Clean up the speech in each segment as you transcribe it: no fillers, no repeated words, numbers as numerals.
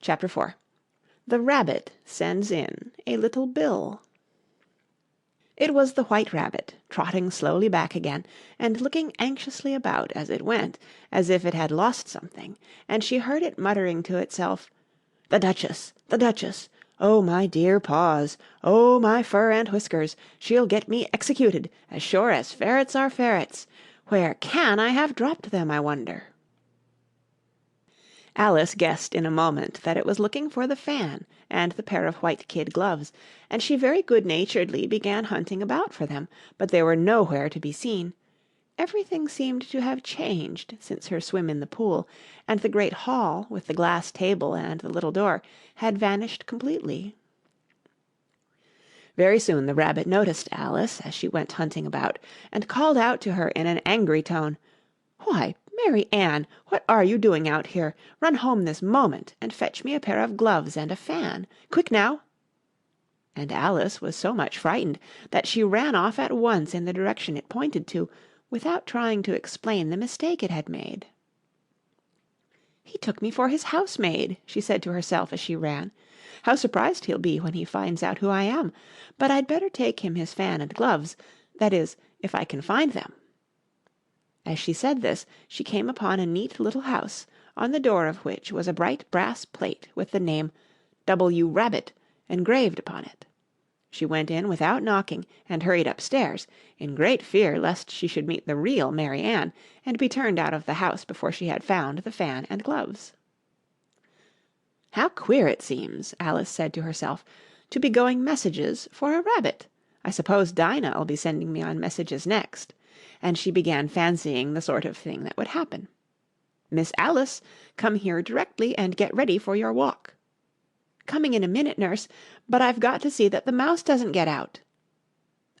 Chapter 4 The Rabbit Sends in a Little Bill. It was the White Rabbit, trotting slowly back again, and looking anxiously about as it went, as if it had lost something, and she heard it muttering to itself, "The Duchess! The Duchess! Oh, my dear paws! Oh, my fur and whiskers! She'll get me executed, as sure as ferrets are ferrets! Where can I have dropped them, I wonder?" Alice guessed in a moment that it was looking for the fan and the pair of white kid gloves, and she very good-naturedly began hunting about for them, but they were nowhere to be seen. Everything seemed to have changed since her swim in the pool, and the great hall, with the glass table and the little door, had vanished completely. Very soon the Rabbit noticed Alice as she went hunting about, and called out to her in an angry tone, "Why, Mary Ann, what are you doing out here? Run home this moment, and fetch me a pair of gloves and a fan. Quick now!" And Alice was so much frightened that she ran off at once in the direction it pointed to, without trying to explain the mistake it had made. "He took me for his housemaid," she said to herself as she ran. "How surprised he'll be when he finds out who I am! But I'd better take him his fan and gloves, that is, if I can find them." As she said this, she came upon a neat little house, on the door of which was a bright brass plate with the name W. Rabbit engraved upon it. She went in without knocking, and hurried upstairs, in great fear lest she should meet the real Mary Ann, and be turned out of the house before she had found the fan and gloves. "How queer it seems," Alice said to herself, "to be going messages for a rabbit. I suppose Dinah'll be sending me on messages next." And she began fancying the sort of thing that would happen. "Miss Alice, come here directly and get ready for your walk." "Coming in a minute, nurse, but I've got to see that the mouse doesn't get out."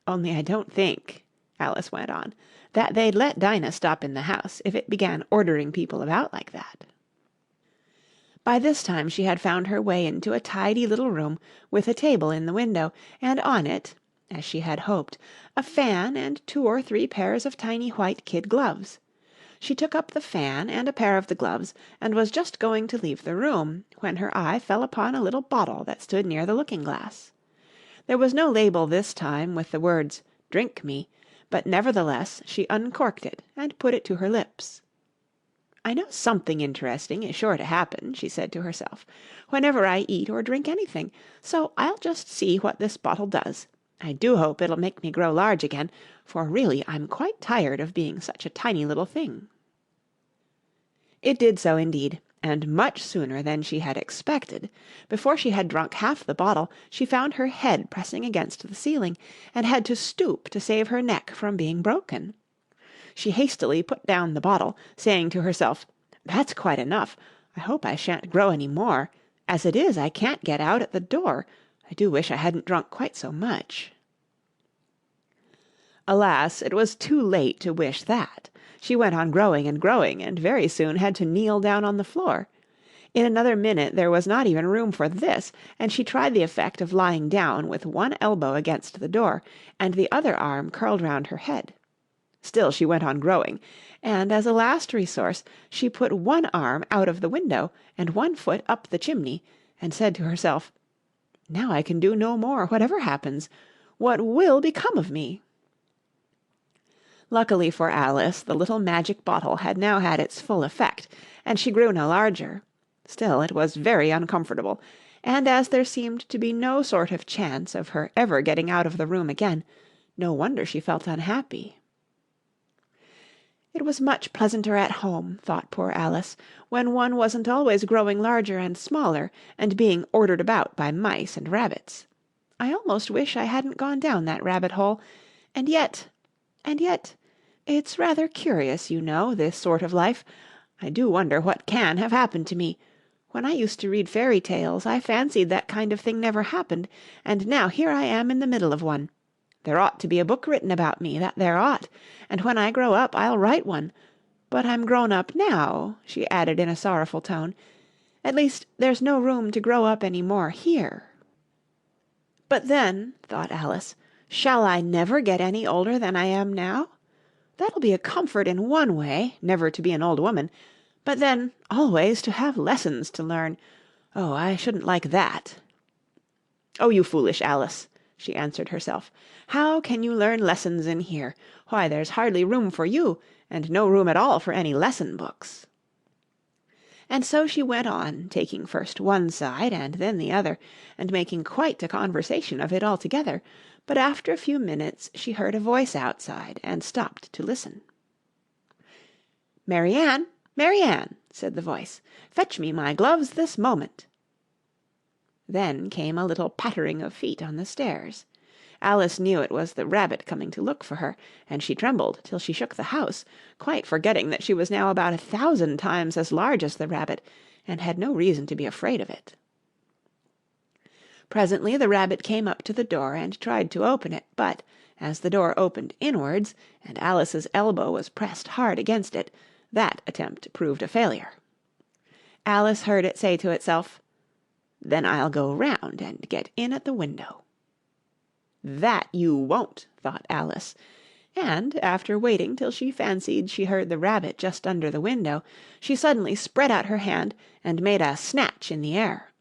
"Only I don't think," Alice went on, "that they'd let Dinah stop in the house if it began ordering people about like that." By this time she had found her way into a tidy little room with a table in the window, and on it, as she had hoped, a fan and 2 or 3 pairs of tiny white kid gloves. She took up the fan and a pair of the gloves, and was just going to leave the room, when her eye fell upon a little bottle that stood near the looking-glass. There was no label this time with the words "Drink me," but nevertheless she uncorked it and put it to her lips. "I know something interesting is sure to happen," she said to herself, "whenever I eat or drink anything, so I'll just see what this bottle does. I do hope it'll make me grow large again, for really I'm quite tired of being such a tiny little thing." It did so indeed, and much sooner than she had expected. Before she had drunk half the bottle, she found her head pressing against the ceiling, and had to stoop to save her neck from being broken. She hastily put down the bottle, saying to herself, "That's quite enough. I hope I shan't grow any more. As it is, I can't get out at the door. I do wish I hadn't drunk quite so much." Alas, it was too late to wish that. She went on growing and growing, and very soon had to kneel down on the floor. In another minute there was not even room for this, and she tried the effect of lying down with one elbow against the door, and the other arm curled round her head. Still she went on growing, and as a last resource she put one arm out of the window and one foot up the chimney, and said to herself, "Now I can do no more, whatever happens. What will become of me?" Luckily for Alice, the little magic bottle had now had its full effect, and she grew no larger. Still it was very uncomfortable, and as there seemed to be no sort of chance of her ever getting out of the room again, no wonder she felt unhappy. It was much pleasanter at home, thought poor Alice, when one wasn't always growing larger and smaller, and being ordered about by mice and rabbits. I almost wish I hadn't gone down that rabbit-hole, and yet, it's rather curious, you know, this sort of life. I do wonder what can have happened to me. When I used to read fairy tales, I fancied that kind of thing never happened, and now here I am in the middle of one. There ought to be a book written about me, that there ought, and when I grow up I'll write one. But I'm grown up now," she added in a sorrowful tone. "At least there's no room to grow up any more here." "But then," thought Alice, "shall I never get any older than I am now? That'll be a comfort in one way, never to be an old woman, but then always to have lessons to learn. Oh, I shouldn't like that." "Oh, you foolish Alice," she answered herself. "How can you learn lessons in here? Why, there's hardly room for you, and no room at all for any lesson books." And so she went on, taking first one side and then the other, and making quite a conversation of it altogether, but after a few minutes she heard a voice outside, and stopped to listen. "Mary Ann, Mary Ann," said the voice, "fetch me my gloves this moment." Then came a little pattering of feet on the stairs. Alice knew it was the rabbit coming to look for her, and she trembled till she shook the house, quite forgetting that she was now about 1,000 times as large as the rabbit, and had no reason to be afraid of it. Presently the rabbit came up to the door and tried to open it, but, as the door opened inwards, and Alice's elbow was pressed hard against it, that attempt proved a failure. Alice heard it say to itself, "Then I'll go round and get in at the window." "That you won't," thought Alice, and, after waiting till she fancied she heard the rabbit just under the window, she suddenly spread out her hand and made a snatch in the air.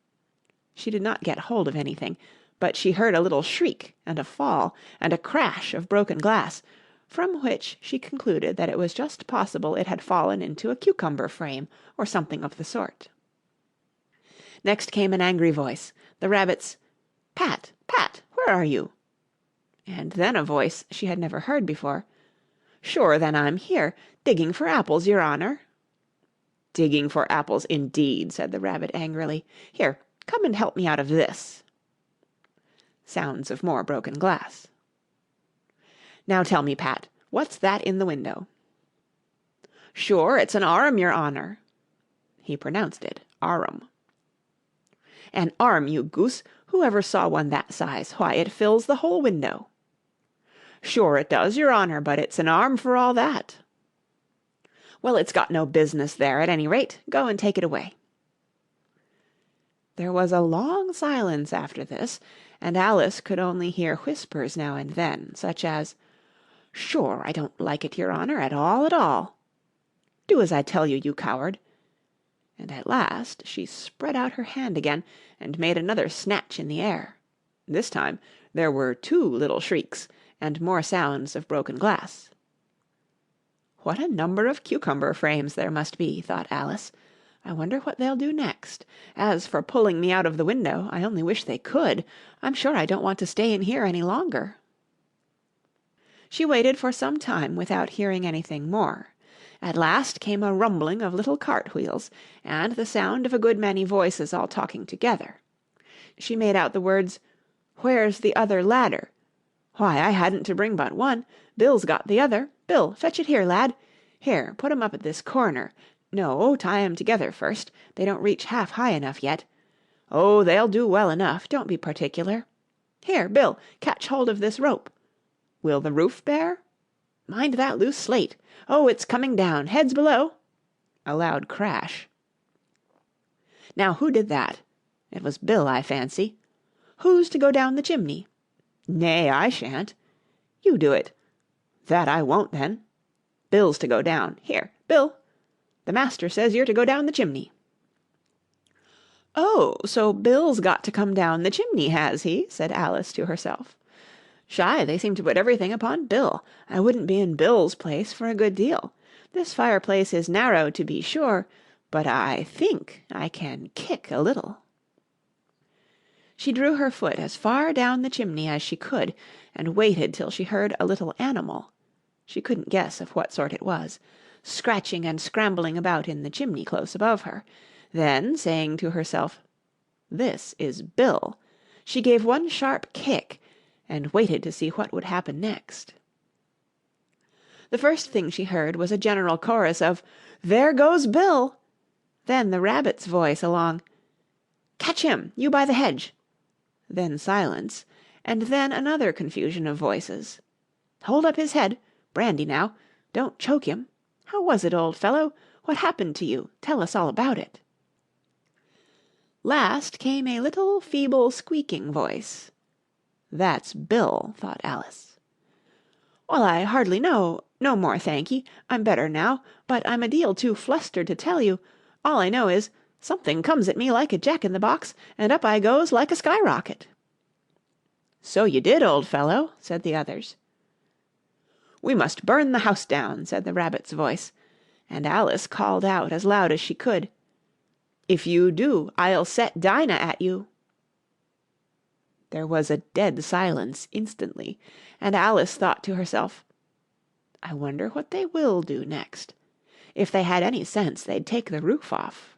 She did not get hold of anything, but she heard a little shriek and a fall and a crash of broken glass, from which she concluded that it was just possible it had fallen into a cucumber frame or something of the sort. Next came an angry voice, the rabbit's, "Pat, Pat, where are you?" And then a voice she had never heard before, "Sure then I'm here, digging for apples, your honour." "Digging for apples, indeed," said the rabbit angrily. "Here, come and help me out of this." Sounds of more broken glass. "Now tell me, Pat, what's that in the window?" "Sure, it's an arm, your honour." He pronounced it arum. "An arm, you goose! Who ever saw one that size? Why, it fills the whole window." "Sure it does, your honour, but it's an arm for all that." "Well, it's got no business there, at any rate. Go and take it away." There was a long silence after this, and Alice could only hear whispers now and then, such as, "Sure, I don't like it, your honour, at all, at all." "Do as I tell you, you coward." And at last she spread out her hand again, and made another snatch in the air. This time there were 2 little shrieks, and more sounds of broken glass. "What a number of cucumber frames there must be," thought Alice. "I wonder what they'll do next. As for pulling me out of the window, I only wish they could. I'm sure I don't want to stay in here any longer." She waited for some time without hearing anything more. At last came a rumbling of little cart-wheels, and the sound of a good many voices all talking together. She made out the words, "Where's the other ladder? Why, I hadn't to bring but one. Bill's got the other. Bill, fetch it here, lad. Here, put 'em up at this corner. No, tie 'em together first. They don't reach half high enough yet. Oh, they'll do well enough. Don't be particular. Here, Bill, catch hold of this rope. Will the roof bear? Mind that loose slate. Oh, it's coming down. Heads below." A loud crash. "Now who did that? It was Bill, I fancy. Who's to go down the chimney? Nay, I shan't. You do it. That I won't, then. Bill's to go down. Here, Bill. The master says you're to go down the chimney." "Oh, so Bill's got to come down the chimney, has he?" said Alice to herself. "Shy, they seem to put everything upon Bill. I wouldn't be in Bill's place for a good deal. This fireplace is narrow, to be sure, but I think I can kick a little." She drew her foot as far down the chimney as she could, and waited till she heard a little animal, she couldn't guess of what sort it was, scratching and scrambling about in the chimney close above her. Then, saying to herself, "This is Bill," she gave one sharp kick, and waited to see what would happen next. The first thing she heard was a general chorus of, "There goes Bill!" Then the rabbit's voice along, "Catch him, you by the hedge!" Then silence, and then another confusion of voices. "Hold up his head! Brandy now! Don't choke him! How was it, old fellow? What happened to you? Tell us all about it." Last came a little feeble squeaking voice. "That's Bill," thought Alice. "Well, I hardly know. No more, thank ye. I'm better now, but I'm a deal too flustered to tell you. All I know is, Something comes at me like a jack-in-the-box, and up I goes like a skyrocket." "So you did, old fellow," said the others. "We must burn the house down," said the Rabbit's voice, and Alice called out as loud as she could, "If you do, I'll set Dinah at you." There was a dead silence instantly, and Alice thought to herself, "I wonder what they will do next. If they had any sense, they'd take the roof off."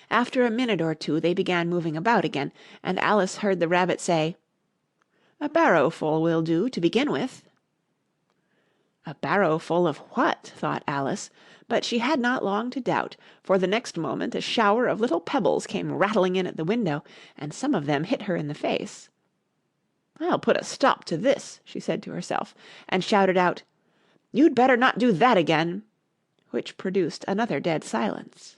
After a minute or two they began moving about again, and Alice heard the Rabbit say, "A barrowful will do to begin with." A barrowful of what? thought Alice, but she had not long to doubt, for the next moment a shower of little pebbles came rattling in at the window, and some of them hit her in the face. "I'll put a stop to this," she said to herself, and shouted out, "You'd better not do that again," which produced another dead silence.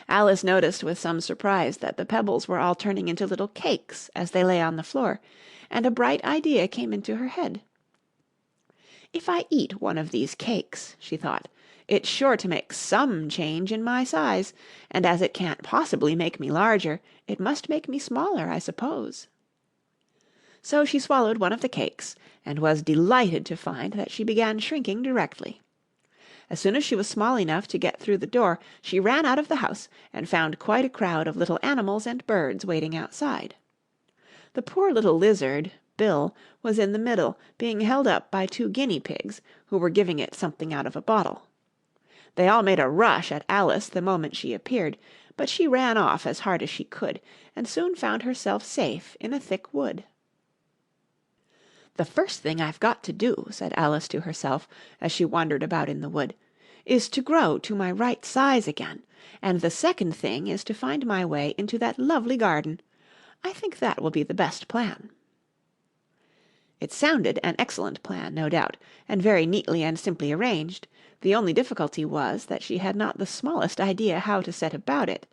Alice noticed with some surprise that the pebbles were all turning into little cakes as they lay on the floor, and a bright idea came into her head. "If I eat one of these cakes," she thought, "it's sure to make some change in my size, and as it can't possibly make me larger, it must make me smaller, I suppose." So she swallowed one of the cakes, and was delighted to find that she began shrinking directly. As soon as she was small enough to get through the door, she ran out of the house, and found quite a crowd of little animals and birds waiting outside. The poor little lizard, Bill, was in the middle, being held up by 2 guinea pigs, who were giving it something out of a bottle. They all made a rush at Alice the moment she appeared, but she ran off as hard as she could, and soon found herself safe in a thick wood. "The first thing I've got to do," said Alice to herself, as she wandered about in the wood, "is to grow to my right size again, and the second thing is to find my way into that lovely garden. I think that will be the best plan." It sounded an excellent plan, no doubt, and very neatly and simply arranged. The only difficulty was that she had not the smallest idea how to set about it,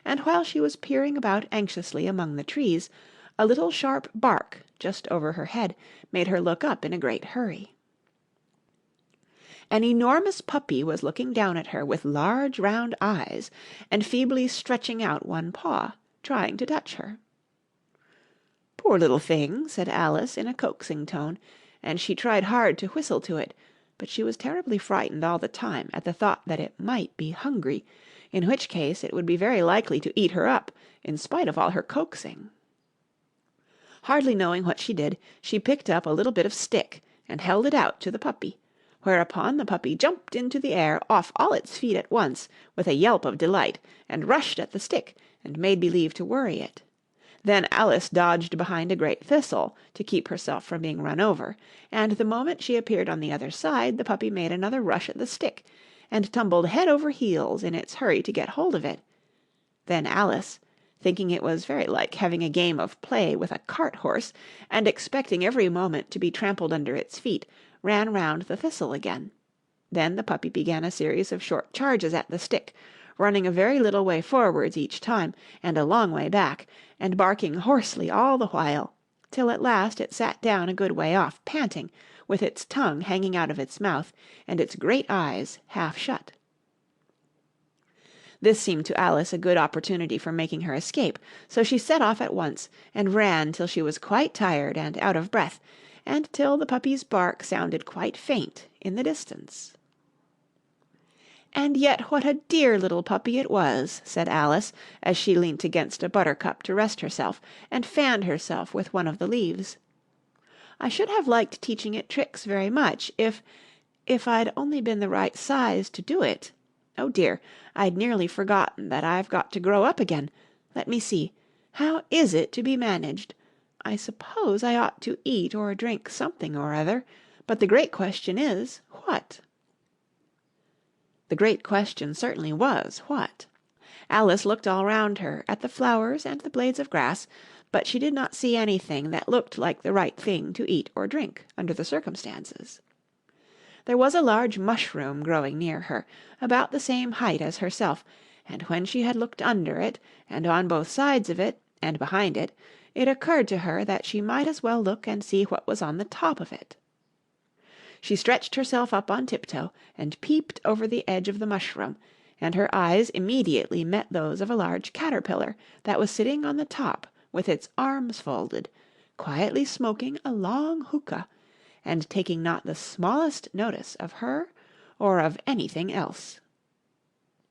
and while she was peering about anxiously among the trees, a little sharp bark just over her head made her look up in a great hurry. An enormous puppy was looking down at her with large round eyes, and feebly stretching out one paw, trying to touch her. "Poor little thing," said Alice in a coaxing tone, and she tried hard to whistle to it, but she was terribly frightened all the time at the thought that it might be hungry, in which case it would be very likely to eat her up, in spite of all her coaxing. Hardly knowing what she did, she picked up a little bit of stick and held it out to the puppy, whereupon the puppy jumped into the air off all its feet at once with a yelp of delight, and rushed at the stick and made believe to worry it. Then Alice dodged behind a great thistle to keep herself from being run over, and the moment she appeared on the other side the puppy made another rush at the stick, and tumbled head over heels in its hurry to get hold of it. Then Alice, thinking it was very like having a game of play with a cart-horse, and expecting every moment to be trampled under its feet, ran round the thistle again. Then the puppy began a series of short charges at the stick, running a very little way forwards each time, and a long way back, and barking hoarsely all the while, till at last it sat down a good way off, panting, with its tongue hanging out of its mouth, and its great eyes half shut. This seemed to Alice a good opportunity for making her escape, so she set off at once, and ran till she was quite tired and out of breath, and till the puppy's bark sounded quite faint in the distance. "And yet what a dear little puppy it was," said Alice, as she leant against a buttercup to rest herself, and fanned herself with one of the leaves. "I should have liked teaching it tricks very much, if I'd only been the right size to do it. Oh dear, I'd nearly forgotten that I've got to grow up again. Let me see. How is it to be managed? I suppose I ought to eat or drink something or other, but the great question is, what?" The great question certainly was, what? Alice looked all round her, at the flowers and the blades of grass, but she did not see anything that looked like the right thing to eat or drink, under the circumstances. There was a large mushroom growing near her, about the same height as herself, and when she had looked under it, and on both sides of it, and behind it, it occurred to her that she might as well look and see what was on the top of it. She stretched herself up on tiptoe, and peeped over the edge of the mushroom, and her eyes immediately met those of a large caterpillar that was sitting on the top with its arms folded, quietly smoking a long hookah, and taking not the smallest notice of her or of anything else.